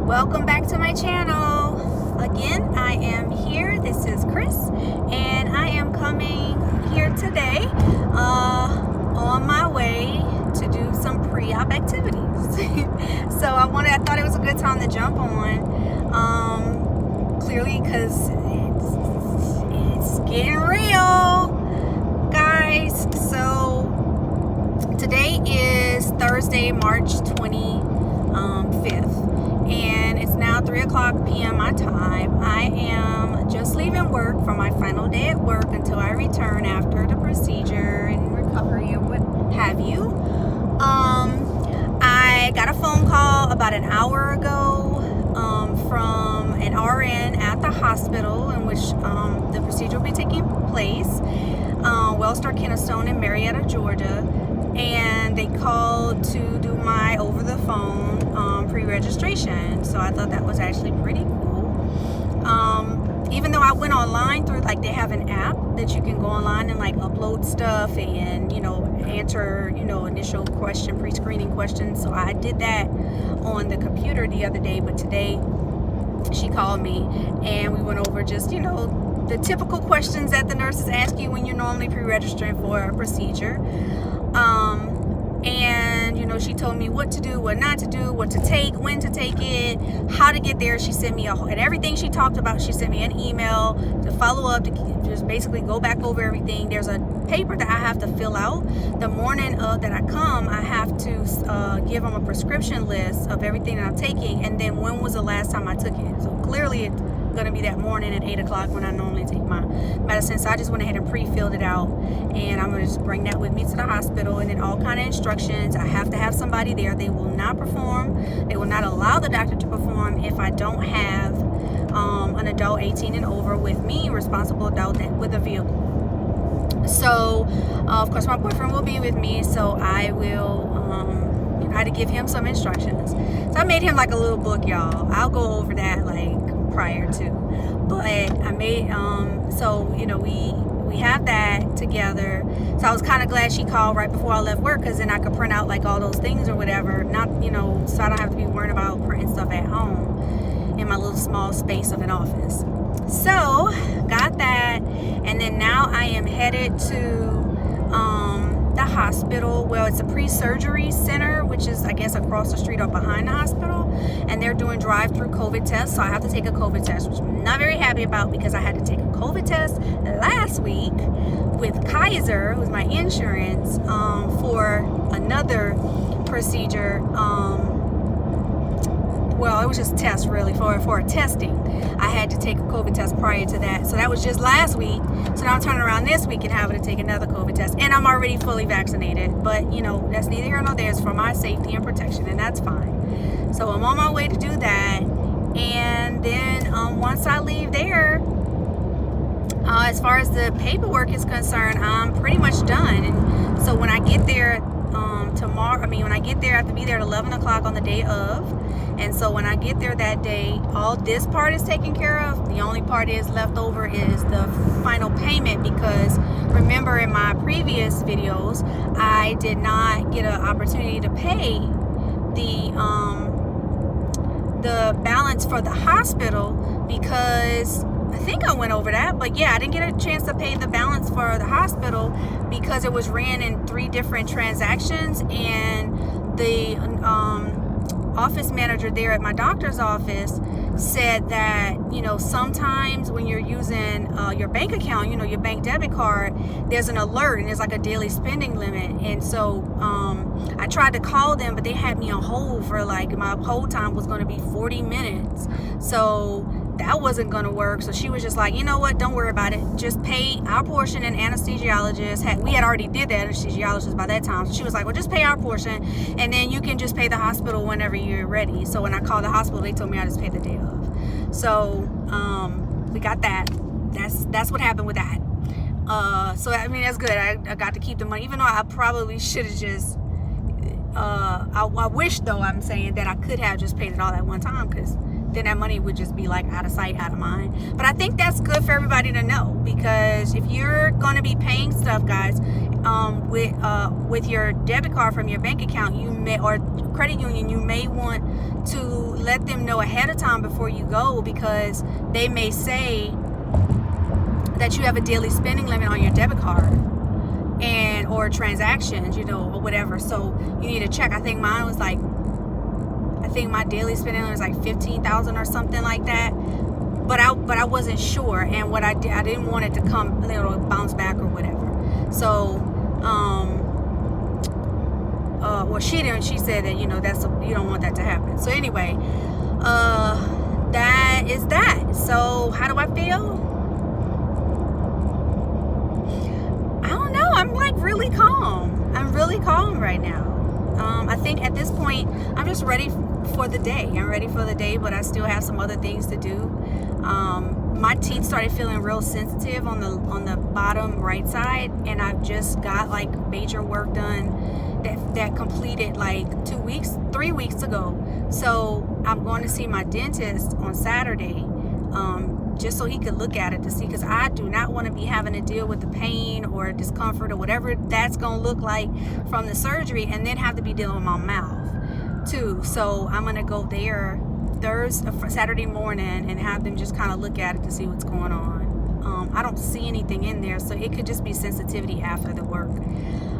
Welcome back to my channel. Again, I am here. This is Chris, and I am coming here today on my way to do some pre-op activities. So I thought it was a good time to jump on, clearly because it's getting real, guys. So today is Thursday, March 25th. And it's now 3:00 p.m. my time. I am just leaving work for my final day at work until I return after the procedure and recovery and what have you. I got a phone call about an hour ago from an RN at the hospital in which the procedure will be taking place, Wellstar Kennestone in Marietta, Georgia. And they called to do my over-the-phone pre-registration. So I thought that was actually pretty cool. Even though I went online through, like, they have an app that you can go online and, like, upload stuff and, answer, initial question, pre-screening questions. So I did that on the computer the other day, but today she called me and we went over just, the typical questions that the nurses ask you when you're normally pre-registering for a procedure. And she told me what to do, what not to do, what to take, when to take it, how to get there. She sent me and everything she talked about, she sent me an email to follow up, to just basically go back over everything. There's a paper that I have to fill out the morning that I come. I have to give them a prescription list of everything that I'm taking, and then when was the last time I took it. So clearly it's going to be that morning at 8 o'clock when I normally take my medicine. So I just went ahead and pre-filled it out, and I'm going to just bring that with me to the hospital. And then all kind of instructions. I have to have somebody there. They will not perform. They will not allow the doctor to perform if I don't have an adult 18 and over with me, responsible adult with a vehicle. So of course my boyfriend will be with me, so I will I had to give him some instructions. So I made him like a little book, y'all. I'll go over that like prior to, but I made we have that together. So I was kind of glad she called right before I left work, because then I could print out like all those things or whatever, not so I don't have to be worrying about printing stuff at home in my little small space of an office. So got that, and then now I am headed to the hospital. Well, it's a pre-surgery center, which is, I guess, across the street or behind the hospital, and they're doing drive-through COVID tests. So I have to take a COVID test, which I'm not very happy about, because I had to take a COVID test last week with Kaiser, who's my insurance, for another procedure. Well, it was just a test, really, for testing. I had to take a COVID test prior to that. So that was just last week. So now I'm turning around this week and having to take another COVID test. And I'm already fully vaccinated. But, that's neither here nor there. It's for my safety and protection, and that's fine. So I'm on my way to do that. And then once I leave there, as far as the paperwork is concerned, I'm pretty much done. And so when I get there when I get there, I have to be there at 11 o'clock on the day of. And so when I get there that day, all this part is taken care of. The only part is left over is the final payment, because remember in my previous videos, I did not get an opportunity to pay the balance for the hospital, because I think I went over that, but yeah, I didn't get a chance to pay the balance for the hospital because it was ran in 3 different transactions, and the office manager there at my doctor's office said that sometimes when you're using your bank account, your bank debit card, there's an alert and there's like a daily spending limit. And so I tried to call them, but they had me on hold for my hold time was going to be 40 minutes, so that wasn't going to work. So she was just like, you know what, don't worry about it, just pay our portion. And anesthesiologist we had already did the anesthesiologist by that time, so she was like, well, just pay our portion, and then you can just pay the hospital whenever you're ready. So when I called the hospital, they told me I just pay the day of. So we got that. That's what happened with that. So I mean, that's good. I got to keep the money, even though I probably should have just I wish, though, I'm saying that I could have just paid it all at one time, because then that money would just be like out of sight, out of mind. But I think that's good for everybody to know, because if you're going to be paying stuff, guys, with your debit card from your bank account, you may, or credit union, you may want to let them know ahead of time before you go, because they may say that you have a daily spending limit on your debit card and or transactions, or whatever. So you need to check. I think my daily spending limit was like 15,000 or something like that. But I wasn't sure, and what I didn't want it to come, bounce back or whatever. So well, she didn't. She said that you don't want that to happen. So anyway, that is that. So how do I feel? I don't know. I'm like really calm. I'm really calm right now. I think at this point I'm just ready for the day. I'm ready for the day, but I still have some other things to do. My teeth started feeling real sensitive on the bottom right side, and I've just got like major work done that completed like 3 weeks ago. So I'm going to see my dentist on Saturday, just so he could look at it to see, because I do not want to be having to deal with the pain or discomfort or whatever that's going to look like from the surgery, and then have to be dealing with my mouth too. So I'm going to go there Saturday morning and have them just kind of look at it to see what's going on. I don't see anything in there, so it could just be sensitivity after the work.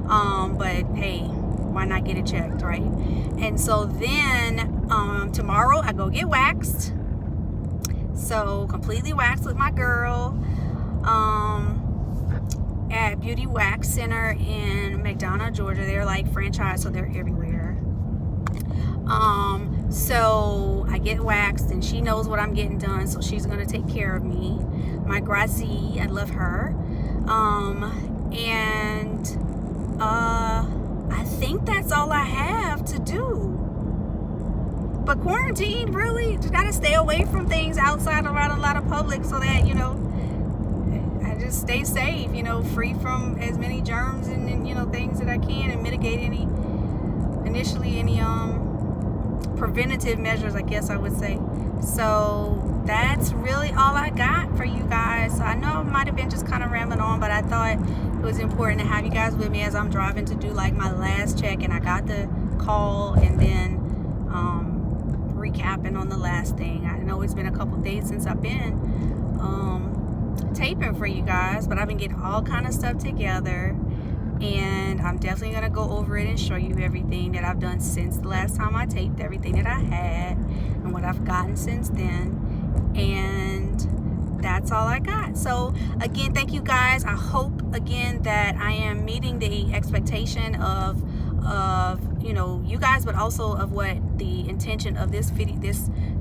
But hey, why not get it checked, right? And so then tomorrow I go get waxed. So completely waxed with my girl at Beauty Wax Center in McDonough, Georgia. They're like franchise, so they're everywhere. So I get waxed, and she knows what I'm getting done, so she's gonna take care of me. My Gracie, I love her. And I think that's all I have to do. But quarantine, really, just gotta stay away from things outside around a lot of public, so that I just stay safe, free from as many germs and things that I can, and mitigate any preventative measures, I guess I would say. So that's really all I got for you guys. So I know I might have been just kind of rambling on, but I thought it was important to have you guys with me as I'm driving to do like my last check, and I got the call, and then recapping on the last thing. I know it's been a couple days since I've been taping for you guys, but I've been getting all kind of stuff together, and I'm definitely gonna go over it and show you everything that I've done since the last time I taped, everything that I had and what I've gotten since then. And that's all I got. So again, thank you guys. I hope again that I am meeting the expectation of you guys, but also of what the intention of this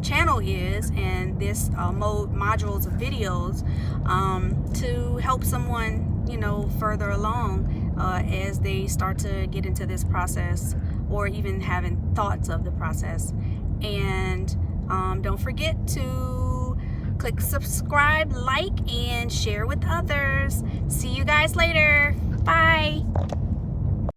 channel is, and this modules of videos, to help someone further along as they start to get into this process, or even having thoughts of the process. And don't forget to click subscribe, like, and share with others. See you guys later. Bye.